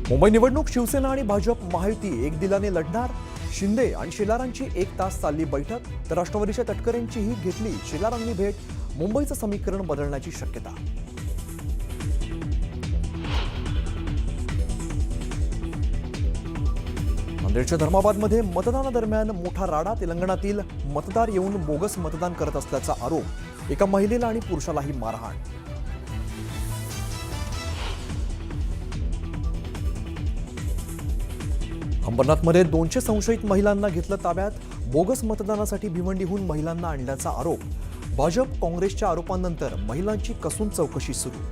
मुंबई निवडणूक शिवसेना आणि भाजप महायुती एक दिलाने लढणार. शिंदे आणि शेलारांची 1 तास चालली बैठक, तर राष्ट्रवादीच्या तटकरेंचीही घेतली शेलारांनी भेट. मुंबईचं समीकरण बदलण्याची शक्यता. नांदेडच्या धर्माबादमध्ये मतदानादरम्यान मोठा राडा. तेलंगणातील मतदार येऊन बोगस मतदान करत असल्याचा आरोप. एका महिलेला आणि पुरुषालाही मारहाण. अंबरनाथमध्ये 200 संशयित महिलांना घेतलं ताब्यात. बोगस मतदानासाठी भिवंडीहून महिलांना आणल्याचा आरोप. भाजप काँग्रेसच्या आरोपांनंतर महिलांची कसून चौकशी सुरू.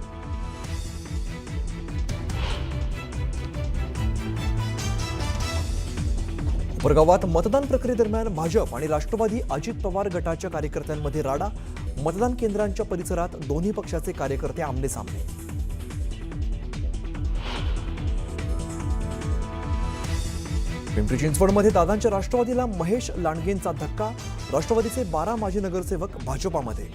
कोपरगावात मतदान प्रक्रियेदरम्यान भाजप आणि राष्ट्रवादी अजित पवार गटाच्या कार्यकर्त्यांमध्ये राडा. मतदान केंद्रांच्या परिसरात दोन्ही पक्षाचे कार्यकर्ते आमनेसामने. पिंपरी चिंचवडमध्ये दादांच्या राष्ट्रवादीला महेश लांडगेंचा धक्का. राष्ट्रवादीचे 12 माजी नगरसेवक भाजपामध्ये.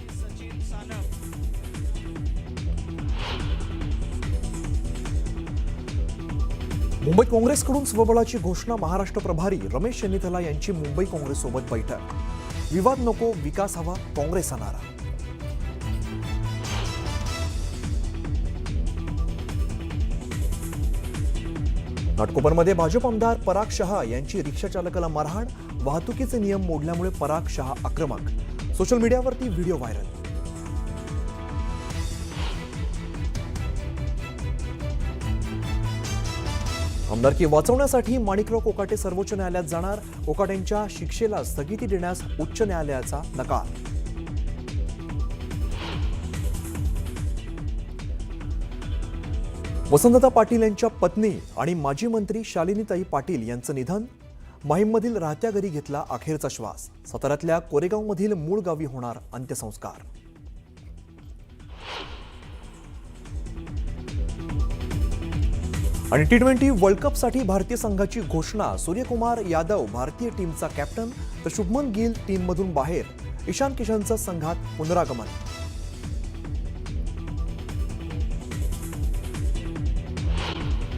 मुंबईत काँग्रेसकडून स्वबळाची घोषणा. महाराष्ट्र प्रभारी रमेश चन्नीथला यांची मुंबई काँग्रेससोबत बैठक. विवाद नको, विकास हवा, काँग्रेसचा नारा. घाटकोपरमध्ये भाजप आमदार पराग शहा यांची रिक्षा चालकाला मारहाण. वाहतुकीचे नियम मोडल्यामुळे पराग शहा आक्रमक. सोशल मीडियावरती व्हिडिओ व्हायरल. आमदारकी वाचवण्यासाठी माणिकराव कोकाटे सर्वोच्च न्यायालयात जाणार. कोकाटेंच्या शिक्षेला स्थगिती देण्यास उच्च न्यायालयाचा नकार. वसंतदा पाटील यांच्या पत्नी आणि माजी मंत्री शालिनीताई पाटील यांचं निधन. माहीममधील राहत्या घरी घेतला अखेरचा श्वास. साताऱ्यातल्या कोरेगावमधील मूळ गावी होणार अंत्यसंस्कार. आणि T20 वर्ल्ड कपसाठी भारतीय संघाची घोषणा. सूर्यकुमार यादव भारतीय टीमचा कॅप्टन, तर शुभमन गिल टीममधून बाहेर. ईशान किशनचं संघात पुनरागमन.